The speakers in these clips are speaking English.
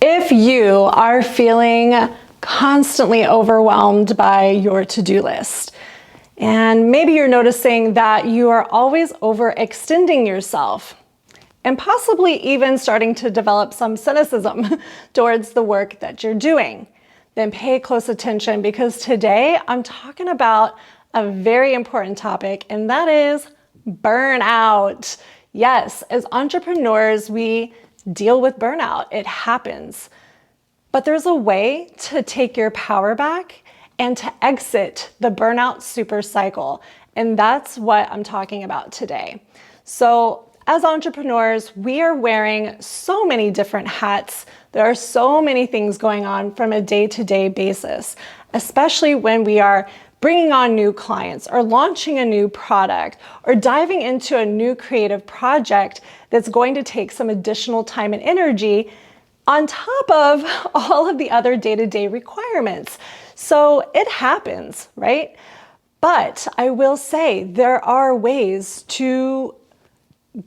If you are feeling constantly overwhelmed by your to-do list, and maybe you're noticing that you are always overextending yourself, and possibly even starting to develop some cynicism towards the work that you're doing, then pay close attention, because today I'm talking about a very important topic, and that is burnout. Yes, as entrepreneurs, we deal with burnout. It happens. But there's a way to take your power back and to exit the burnout super cycle. And that's what I'm talking about today. So as entrepreneurs, we are wearing so many different hats. There are so many things going on from a day-to-day basis, especially when we are bringing on new clients or launching a new product or diving into a new creative project that's going to take some additional time and energy on top of all of the other day-to-day requirements. So it happens, right? But I will say there are ways to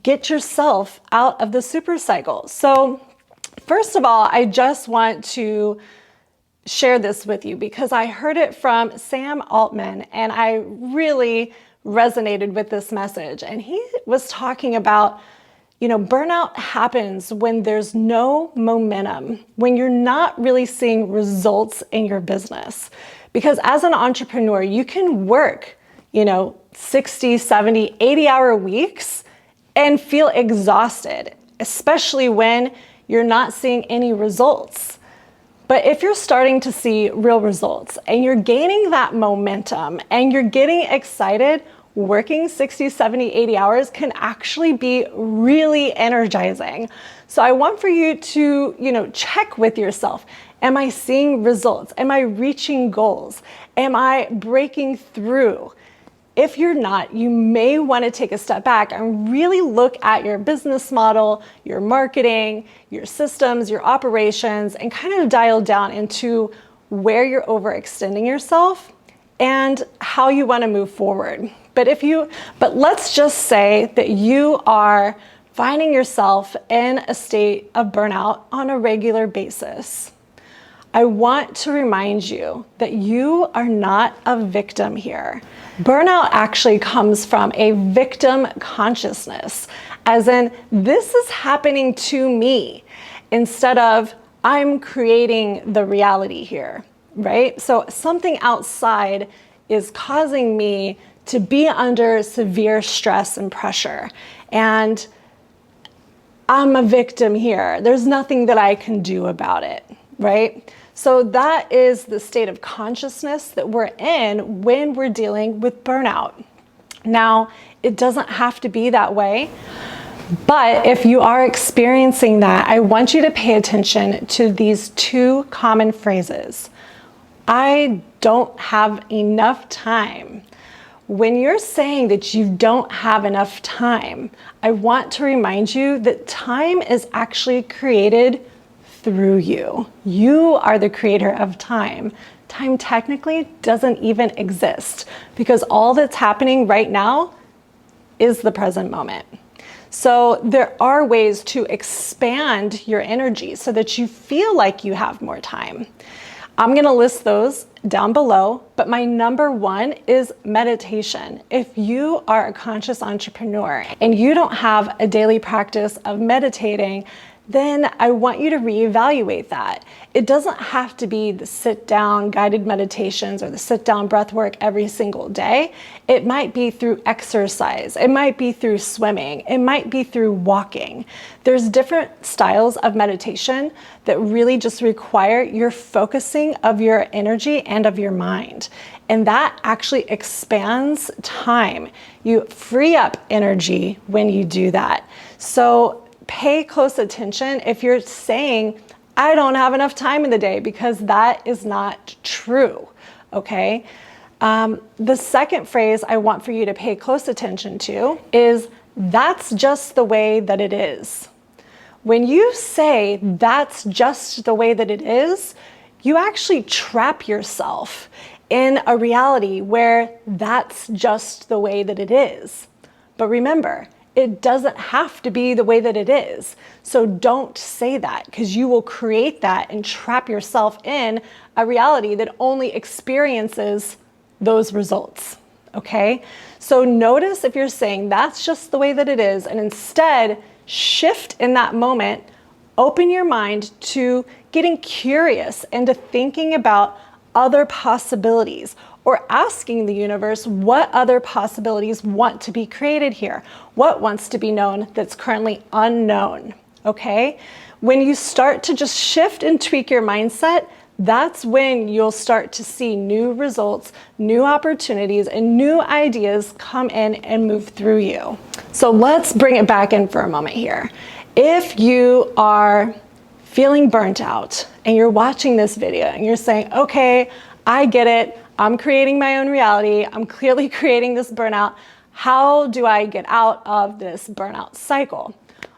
get yourself out of the super cycle. So first of all, I just want to share this with you because I heard it from Sam Altman and I really resonated with this message. And he was talking about, burnout happens when there's no momentum, when you're not really seeing results in your business. Because as an entrepreneur, you can work, 60, 70, 80-hour weeks and feel exhausted, especially when you're not seeing any results. But if you're starting to see real results and you're gaining that momentum and you're getting excited, working 60, 70, 80 hours can actually be really energizing. So I want for you to, check with yourself. Am I seeing results? Am I reaching goals? Am I breaking through? If you're not, you may want to take a step back and really look at your business model, your marketing, your systems, your operations, and kind of dial down into where you're overextending yourself and how you want to move forward. But let's just say that you are finding yourself in a state of burnout on a regular basis. I want to remind you that you are not a victim here. Burnout actually comes from a victim consciousness, as in, this is happening to me, instead of I'm creating the reality here, right? So something outside is causing me to be under severe stress and pressure. And I'm a victim here. There's nothing that I can do about it, right? So that is the state of consciousness that we're in when we're dealing with burnout. Now, it doesn't have to be that way, but if you are experiencing that, I want you to pay attention to these two common phrases. I don't have enough time. When you're saying that you don't have enough time, I want to remind you that time is actually created through you. You are the creator of time. Time technically doesn't even exist because all that's happening right now is the present moment. So there are ways to expand your energy so that you feel like you have more time. I'm going to list those down below, but my number one is meditation. If you are a conscious entrepreneur and you don't have a daily practice of meditating, then I want you to reevaluate that. It doesn't have to be the sit-down guided meditations or the sit-down breath work every single day. It might be through exercise. It might be through swimming. It might be through walking. There's different styles of meditation that really just require your focusing of your energy and of your mind. And that actually expands time. You free up energy when you do that. So pay close attention if you're saying, I don't have enough time in the day, because that is not true, okay? The second phrase I want for you to pay close attention to is, that's just the way that it is. When you say that's just the way that it is, you actually trap yourself in a reality where that's just the way that it is. But remember, it doesn't have to be the way that it is. So don't say that, because you will create that and trap yourself in a reality that only experiences those results, okay? So notice if you're saying that's just the way that it is, and instead shift in that moment, open your mind to getting curious and to thinking about other possibilities, or asking the universe what other possibilities want to be created here, what wants to be known that's currently unknown, okay? When you start to just shift and tweak your mindset, that's when you'll start to see new results, new opportunities, and new ideas come in and move through you. So let's bring it back in for a moment here. If you are feeling burnt out and you're watching this video and you're saying, okay, I get it, I'm creating my own reality, I'm clearly creating this burnout, how do I get out of this burnout cycle?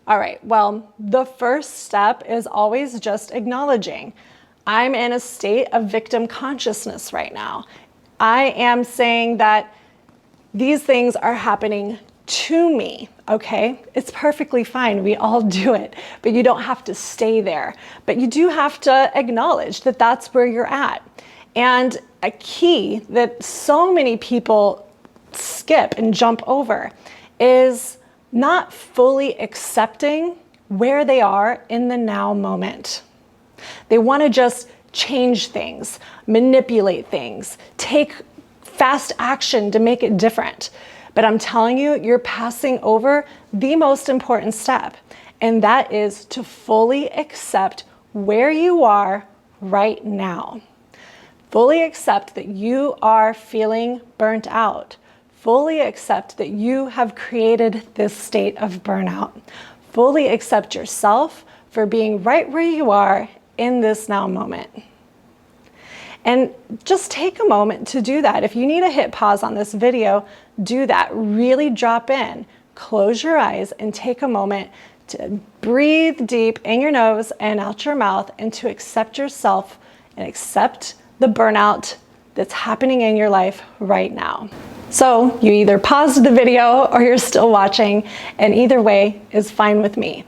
All right, well, the first step is always just acknowledging, I'm in a state of victim consciousness right now. I am saying that these things are happening to me, okay? It's perfectly fine, we all do it, but you don't have to stay there. But you do have to acknowledge that that's where you're at. And a key that so many people skip and jump over is not fully accepting where they are in the now moment. They want to just change things, manipulate things, take fast action to make it different. But I'm telling you, you're passing over the most important step, and that is to fully accept where you are right now. Fully accept that you are feeling burnt out. Fully accept that you have created this state of burnout. Fully accept yourself for being right where you are in this now moment. And just take a moment to do that. If you need to hit pause on this video, do that. Really drop in, close your eyes, and take a moment to breathe deep in your nose and out your mouth, and to accept yourself and accept the burnout that's happening in your life right now. So you either paused the video or you're still watching, and either way is fine with me.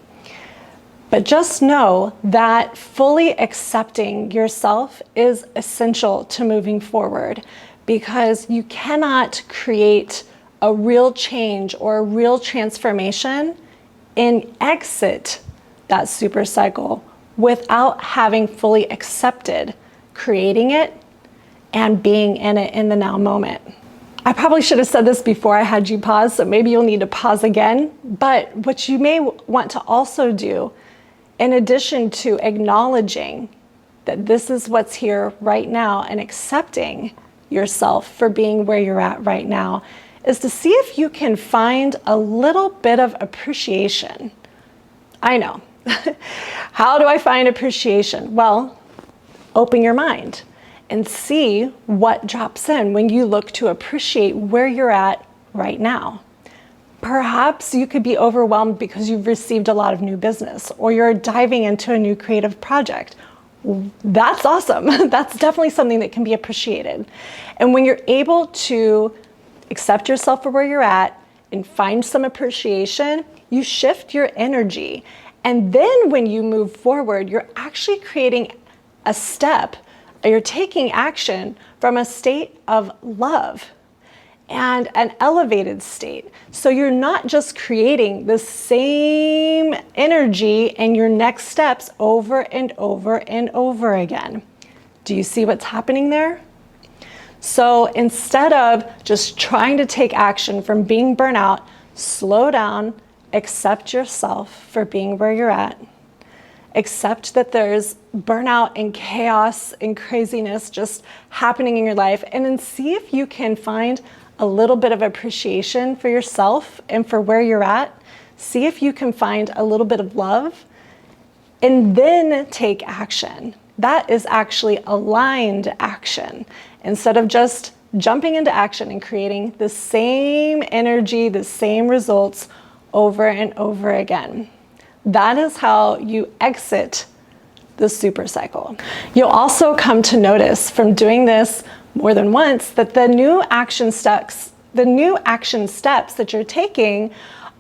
But just know that fully accepting yourself is essential to moving forward, because you cannot create a real change or a real transformation and exit that super cycle without having fully accepted creating it and being in it in the now moment. I probably should have said this before I had you pause, so maybe you'll need to pause again. But what you may want to also do, in addition to acknowledging that this is what's here right now and accepting yourself for being where you're at right now, is to see if you can find a little bit of appreciation. I know. How do I find appreciation? Well, open your mind and see what drops in when you look to appreciate where you're at right now. Perhaps you could be overwhelmed because you've received a lot of new business, or you're diving into a new creative project. That's awesome. That's definitely something that can be appreciated. And when you're able to accept yourself for where you're at and find some appreciation, you shift your energy. And then when you move forward, you're actually creating a step, you're taking action from a state of love and an elevated state. So you're not just creating the same energy and your next steps over and over and over again. Do you see what's happening there? So instead of just trying to take action from being burnt out, slow down, accept yourself for being where you're at. Accept that there's burnout and chaos and craziness just happening in your life, and then see if you can find a little bit of appreciation for yourself and for where you're at. See if you can find a little bit of love, and then take action. That is actually aligned action, instead of just jumping into action and creating the same energy, the same results over and over again. That is how you exit the super cycle. You'll also come to notice from doing this more than once that the new action steps that you're taking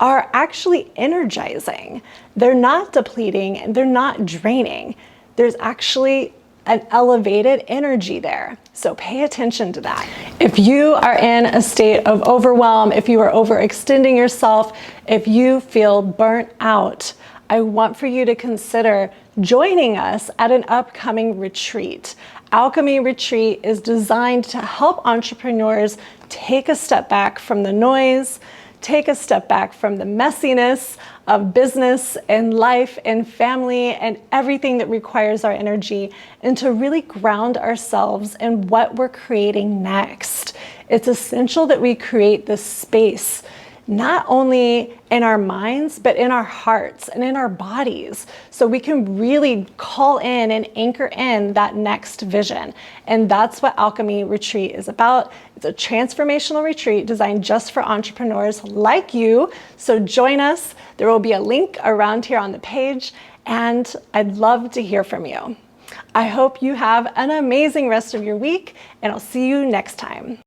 are actually energizing. They're not depleting and they're not draining. There's actually an elevated energy there. So pay attention to that. If you are in a state of overwhelm, if you are overextending yourself, if you feel burnt out, I want for you to consider joining us at an upcoming retreat. Alchemy Retreat is designed to help entrepreneurs take a step back from the noise, take a step back from the messiness of business and life and family and everything that requires our energy, and to really ground ourselves in what we're creating next. It's essential that we create this space, not only in our minds, but in our hearts and in our bodies, so we can really call in and anchor in that next vision. And that's what Alchemy Retreat is about. It's a transformational retreat designed just for entrepreneurs like you. So join us. There will be a link around here on the page, and I'd love to hear from you. I hope you have an amazing rest of your week, and I'll see you next time.